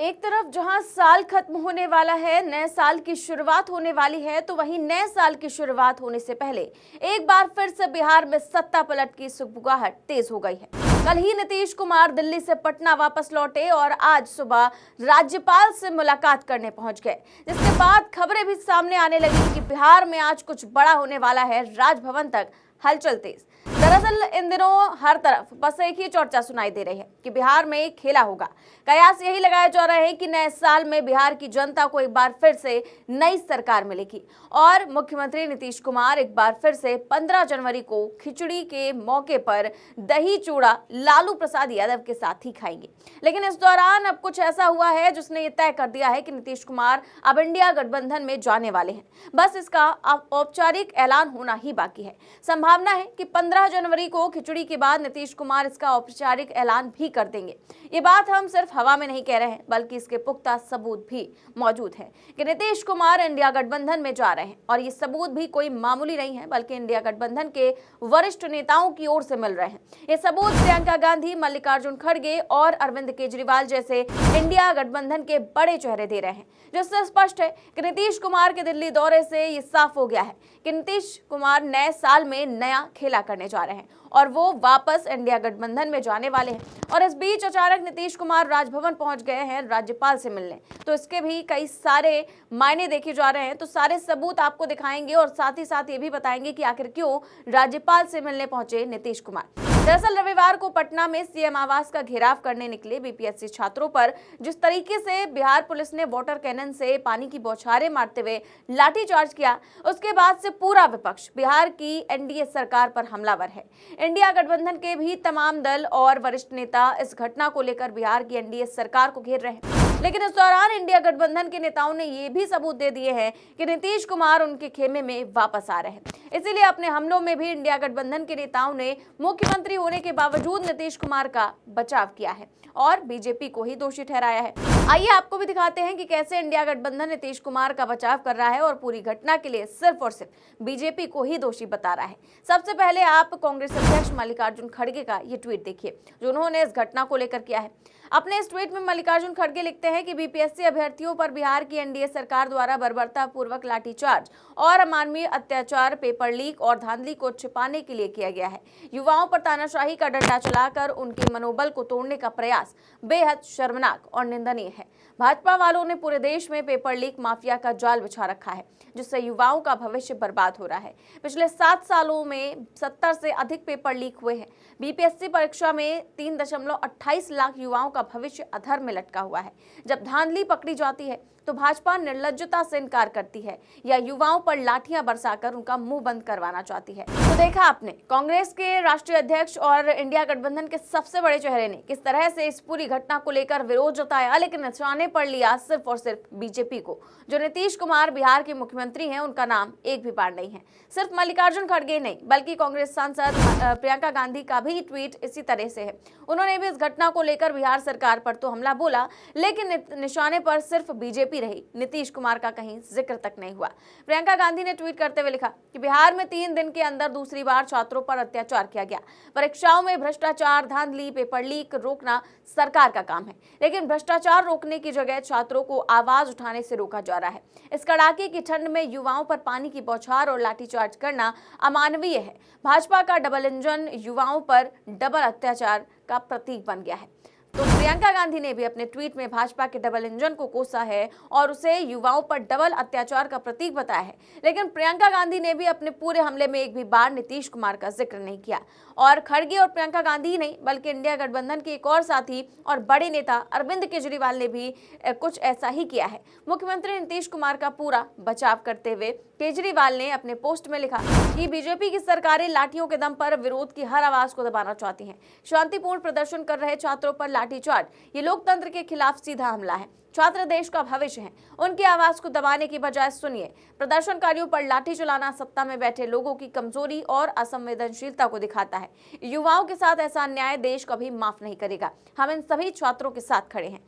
एक तरफ जहां साल खत्म होने वाला है, नए साल की शुरुआत होने वाली है, तो वहीं नए साल की शुरुआत होने से पहले एक बार फिर से बिहार में सत्ता पलट की सुगबुगाहट तेज हो गई है। कल ही नीतीश कुमार दिल्ली से पटना वापस लौटे और आज सुबह राज्यपाल से मुलाकात करने पहुंच गए, जिसके बाद खबरें भी सामने आने लगी कि बिहार में आज कुछ बड़ा होने वाला है। राजभवन तक हलचल तेज। दरअसल इन दिनों हर तरफ बस एक ही चर्चा सुनाई दे रही है कि बिहार में खेला होगा। कयास यही लगाया जा रहा है कि नए साल में बिहार की जनता को एक बार फिर से नई सरकार मिलेगी और मुख्यमंत्री नीतीश कुमार एक बार फिर से 15 जनवरी को खिचड़ी के मौके पर दही चूड़ा लालू प्रसाद यादव के साथ ही खाएंगे। लेकिन इस दौरान अब कुछ ऐसा हुआ है जिसने ये तय कर दिया है कि नीतीश कुमार अब इंडिया गठबंधन में जाने वाले हैं। बस इसका औपचारिक ऐलान होना ही बाकी है। संभावना है कि 15 जनवरी को खिचड़ी के बाद नीतीश कुमार इसका औपचारिक ऐलान भी कर देंगे। ये बात हम सिर्फ हवा में नहीं कह रहे हैं, बल्कि इसके पुख्ता सबूत भी मौजूद हैं कि नीतीश कुमार इंडिया गठबंधन में जा रहे हैं। और ये सबूत भी कोई मामूली नहीं है, बल्कि इंडिया गठबंधन के वरिष्ठ नेताओं की ओर से मिल रहे हैं। ये सबूत प्रियंका गांधी, मल्लिकार्जुन खड़गे और अरविंद केजरीवाल जैसे इंडिया गठबंधन के बड़े चेहरे दे रहे हैं, जिससे स्पष्ट है कि नीतीश कुमार के दिल्ली दौरे से ये साफ हो गया है कि नीतीश कुमार नए साल में नया खेला करने जा रहे हैं और वो वापस इंडिया गठबंधन में जाने वाले हैं। और इस बीच अचानक नीतीश कुमार राजभवन पहुंच गए हैं राज्यपाल से मिलने, तो इसके भी कई सारे मायने देखे जा रहे हैं। तो सारे सबूत आपको दिखाएंगे और साथ ही साथ ये भी बताएंगे कि आखिर क्यों राज्यपाल से मिलने पहुंचे नीतीश कुमार। दरअसल रविवार को पटना में सीएम आवास का घेराव करने निकले बीपीएससी छात्रों पर जिस तरीके से बिहार पुलिस ने वाटर कैनन से पानी की बौछारें मारते हुए लाठीचार्ज किया, उसके बाद से पूरा विपक्ष बिहार की एनडीए सरकार पर हमलावर है। इंडिया गठबंधन के भी तमाम दल और वरिष्ठ नेता इस घटना को लेकर बिहार की एनडीए सरकार को घेर रहे हैं। लेकिन इस दौरान इंडिया गठबंधन के नेताओं ने ये भी सबूत दे दिए हैं कि नीतीश कुमार उनके खेमे में वापस आ रहे हैं। इसीलिए अपने हमलों में भी इंडिया गठबंधन के नेताओं ने मुख्यमंत्री होने के बावजूद नीतीश कुमार का बचाव किया है और बीजेपी को ही दोषी ठहराया है। आइए आपको भी दिखाते हैं कि कैसे इंडिया गठबंधन नीतीश कुमार का बचाव कर रहा है और पूरी घटना के लिए सिर्फ और सिर्फ बीजेपी को ही दोषी बता रहा है। सबसे पहले आप कांग्रेस अध्यक्ष मल्लिकार्जुन खड़गे का ये ट्वीट देखिए, जो उन्होंने इस घटना को लेकर किया है। अपने इस ट्वीट में मल्लिकार्जुन खड़गे लिखते हैं कि बीपीएससी अभ्यर्थियों पर बिहार की एनडीए सरकार द्वारा बर्बरतापूर्वक लाठीचार्ज और अमानवीय अत्याचार, पेपर लीक और धांधली को छिपाने के लिए किया गया है। युवाओं पर तानाशाही का डंडा चलाकर उनके मनोबल को तोड़ने का प्रयास बेहद शर्मनाक और निंदनीय है। भाजपा वालों ने पूरे देश में पेपर लीक माफिया का जाल बिछा रखा है, जिससे युवाओं का भविष्य बर्बाद हो रहा है। पिछले 7 सालों में 70 से अधिक पेपर लीक हुए हैं। बीपीएससी परीक्षा में 3.28 लाख युवाओं का भविष्य अधर में लटका हुआ है। जब धांधली पकड़ी जाती है तो भाजपा निर्लज्जता से इनकार करती है या युवाओं पर लाठियां बरसाकर उनका मुंह बंद करवाना चाहती है। तो देखा आपने कांग्रेस के राष्ट्रीय अध्यक्ष और इंडिया गठबंधन के सबसे बड़े चेहरे ने किस तरह से इस पूरी घटना को लेकर विरोध जताया, लेकिन निशाने पर लिया सिर्फ और सिर्फ बीजेपी को। जो नीतीश कुमार बिहार के मुख्यमंत्री हैं, उनका नाम एक भी बार नहीं है। सिर्फ मल्लिकार्जुन खड़गे नहीं, बल्कि कांग्रेस सांसद प्रियंका गांधी का भी ट्वीट इसी तरह से है। उन्होंने भी इस घटना को लेकर बिहार सरकार पर तो हमला बोला, लेकिन निशाने पर सिर्फ बीजेपी रही। नीतीश कुमार का कहीं जिक्र तक नहीं हुआ। प्रियंका गांधी ने ट्वीट करते हुए लिखा कि बिहार में 3 दिन के अंदर दूसरी बार छात्रों पर अत्याचार किया गया। परीक्षाओं में भ्रष्टाचार, धांधली, पेपर लीक रोकना सरकार का काम है, लेकिन भ्रष्टाचार रोकने की जगह छात्रों को आवाज उठाने से रोका जा रहा है। इस कड़ाके की ठंड में युवाओं पर पानी की बौछार और लाठीचार्ज करना अमानवीय है। भाजपा का डबल इंजन युवाओं पर डबल अत्याचार का प्रतीक बन गया है। तो प्रियंका गांधी ने भी अपने ट्वीट में भाजपा के डबल इंजन को कोसा है और उसे युवाओं पर डबल अत्याचार का प्रतीक बताया है। लेकिन प्रियंका गांधी ने भी अपने पूरे हमले में एक भी बार नीतीश कुमार का जिक्र नहीं किया। और खड़गे और प्रियंका गांधी ही नहीं, बल्कि इंडिया गठबंधन के एक और साथी और बड़े नेता अरविंद केजरीवाल ने भी कुछ ऐसा ही किया है। मुख्यमंत्री नीतीश कुमार का पूरा बचाव करते हुए केजरीवाल ने अपने पोस्ट में लिखा कि बीजेपी की सरकारें लाठियों के दम पर विरोध की हर आवाज को दबाना चाहती हैं। शांतिपूर्ण प्रदर्शन कर रहे छात्रों पर लाठीचार्ज ये लोकतंत्र के खिलाफ सीधा हमला है। छात्र देश का भविष्य हैं, उनकी आवाज को दबाने की बजाय सुनिए। प्रदर्शनकारियों पर लाठी चलाना सत्ता में बैठे लोगों की कमजोरी और असंवेदनशीलता को दिखाता है। युवाओं के साथ ऐसा अन्याय देश कभी माफ नहीं करेगा। हम इन सभी छात्रों के साथ खड़े हैं।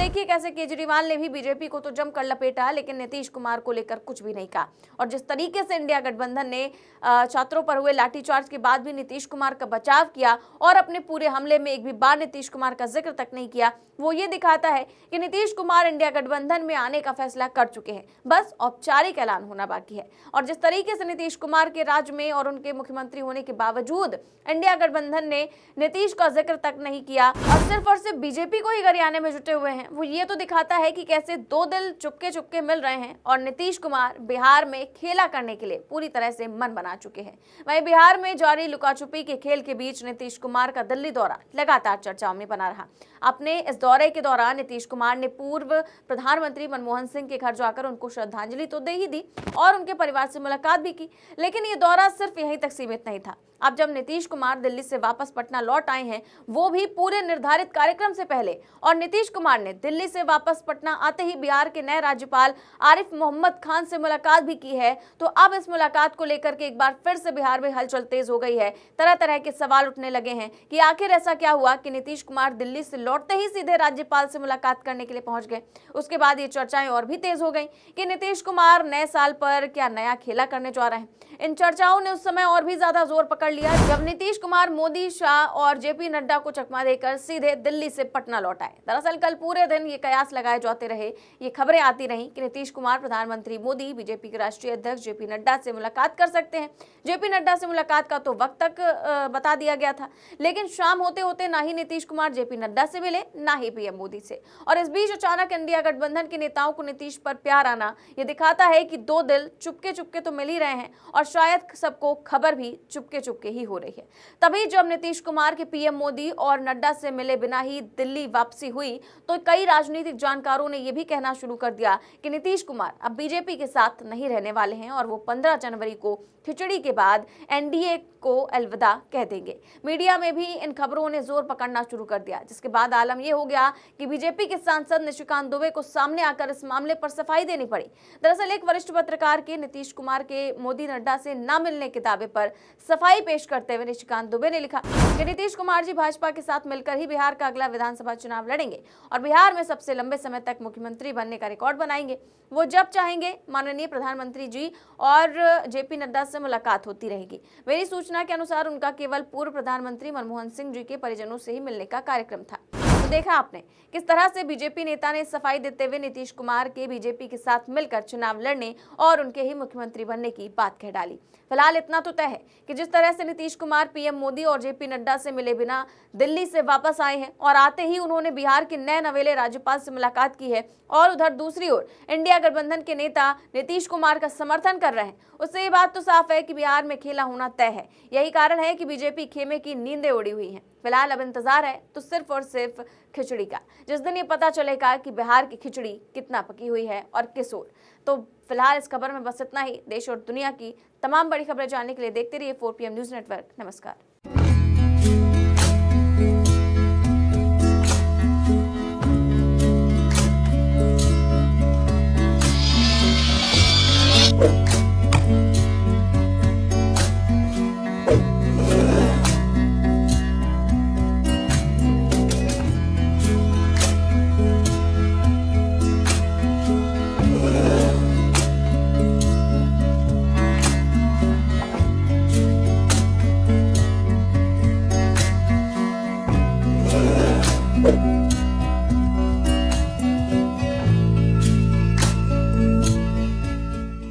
देखिए कैसे केजरीवाल ने भी बीजेपी को तो जमकर लपेटा, लेकिन नीतीश कुमार को लेकर कुछ भी नहीं कहा। और जिस तरीके से इंडिया गठबंधन ने छात्रों पर हुए लाठीचार्ज के बाद भी नीतीश कुमार का बचाव किया और अपने पूरे हमले में एक भी बार नीतीश कुमार का जिक्र तक नहीं किया, वो ये दिखाता है कि नीतीश कुमार इंडिया गठबंधन में आने का फैसला कर चुके हैं, बस औपचारिक ऐलान होना बाकी है। और जिस तरीके से नीतीश कुमार के राज्य में और उनके मुख्यमंत्री होने के बावजूद इंडिया गठबंधन ने नीतीश का जिक्र तक नहीं किया और सिर्फ बीजेपी को ही गरियाने में जुटे हुए हैं, वो ये तो दिखाता है कि कैसे दो दिल चुपके चुपके मिल रहे हैं और नीतीश कुमार बिहार में खेला करने के लिए पूरी तरह से मन बना चुके हैं। वहीं बिहार में जारी लुकाछुपी के खेल के बीच नीतीश कुमार का दिल्ली दौरा लगातार चर्चाओं में बना रहा। अपने इस दौरे के दौरान नीतीश कुमार ने पूर्व प्रधानमंत्री मनमोहन सिंह के घर जाकर उनको श्रद्धांजलि तो दे ही दी और उनके परिवार से मुलाकात भी की, लेकिन ये दौरा सिर्फ यहीं तक सीमित नहीं था। अब जब नीतीश कुमार दिल्ली से वापस पटना लौट आए हैं, वो भी पूरे निर्धारित कार्यक्रम से पहले, और नीतीश कुमार ने दिल्ली से वापस पटना आते ही बिहार के नए राज्यपाल आरिफ मोहम्मद खान से मुलाकात भी की है। तो अब इस मुलाकात को लेकर के एक बार फिर से बिहार में हलचल तेज हो गई है। तरह तरह के सवाल उठने लगे हैं कि आखिर ऐसा क्या हुआ कि नीतीश कुमार दिल्ली से लौटते ही सीधे राज्यपाल से मुलाकात करने के लिए पहुंच गए। उसके बाद ये चर्चाएं और भी तेज हो गई कि नीतीश कुमार नए साल पर क्या नया खेला करने जा रहे हैं। इन चर्चाओं ने उस समय और भी ज्यादा जोर पकड़ लिया जब नीतीश कुमार मोदी, शाह और जेपी नड्डा को चकमा देकर सीधे दिल्ली से पटना लौट आए। दरअसल कल पूरे दिन ये कयास लगाए जाते रहे, ये खबरें आती रहीं कि नीतीश कुमार प्रधानमंत्री मोदी, बीजेपी के राष्ट्रीय अध्यक्ष जेपी नड्डा से मुलाकात कर सकते हैं। जेपी नड्डा से मुलाकात का तो वक्त तक बता दिया गया था, लेकिन शाम होते होते ना ही नीतीश कुमार जेपी नड्डा से मिले, ना ही पीएम मोदी से। और इस बीच अचानक इंडिया गठबंधन के नेताओं को नीतीश पर प्यार आना ये दिखाता है कि दो दिल चुपके चुपके तो मिल ही रहे हैं और शायद सबको खबर भी चुपके चुपके ही हो रही है। तभी जब नीतीश कुमार के पीएम मोदी और नड्डा से मिले बिना ही दिल्ली वापसी हुई, तो कई राजनीतिक जानकारों ने यह भी कहना शुरू कर दिया कि नीतीश कुमार अब बीजेपी के साथ नहीं रहने वाले हैं और वो 15 जनवरी को खिचड़ी के बाद एनडीए को अलविदा कह देंगे। मीडिया में भी इन खबरों ने जोर पकड़ना शुरू कर दिया, जिसके बाद आलम यह हो गया कि बीजेपी के सांसद निशिकांत दुबे को सामने आकर इस मामले पर सफाई देनी पड़ी। दरअसल एक वरिष्ठ पत्रकार के नीतीश कुमार के मोदी नड्डा से न मिलने के दावे पर सफाई पेश करते हुए निशिकांत दुबे ने लिखा कि नीतीश कुमार जी भाजपा के साथ मिलकर ही बिहार का अगला विधानसभा चुनाव लड़ेंगे और बिहार में सबसे लंबे समय तक मुख्यमंत्री बनने का रिकॉर्ड बनाएंगे। वो जब चाहेंगे माननीय प्रधानमंत्री जी और जेपी नड्डा से मुलाकात होती रहेगी। मेरी सूचना के अनुसार उनका केवल पूर्व प्रधानमंत्री मनमोहन सिंह जी के परिजनों से ही मिलने का कार्यक्रम था। तो देखा आपने किस तरह से बीजेपी नेता ने सफाई देते हुए नीतीश कुमार के बीजेपी के साथ मिलकर चुनाव लड़ने और उनके ही मुख्यमंत्री बनने की बात कह डाली। फिलहाल इतना तो तय है कि जिस तरह से नीतीश कुमार पीएम मोदी और जेपी नड्डा से मिले बिना दिल्ली से वापस आए हैं और आते ही उन्होंने बिहार के नए नवेले राज्यपाल से मुलाकात की है और उधर दूसरी ओर इंडिया गठबंधन के नेता नीतीश कुमार का समर्थन कर रहे हैं, उससे ये बात तो साफ है कि बिहार में खेला होना तय है। यही कारण है कि बीजेपी खेमे की नींदें उड़ी हुई हैं। फिलहाल अब इंतजार है तो सिर्फ और सिर्फ खिचड़ी का, जिस दिन ये पता चलेगा कि बिहार की खिचड़ी कितना पकी हुई है और किस ओर। तो फिलहाल इस खबर में बस इतना ही। देश और दुनिया की तमाम बड़ी खबरें जानने के लिए देखते रहिए 4PM न्यूज़ नेटवर्क। नमस्कार।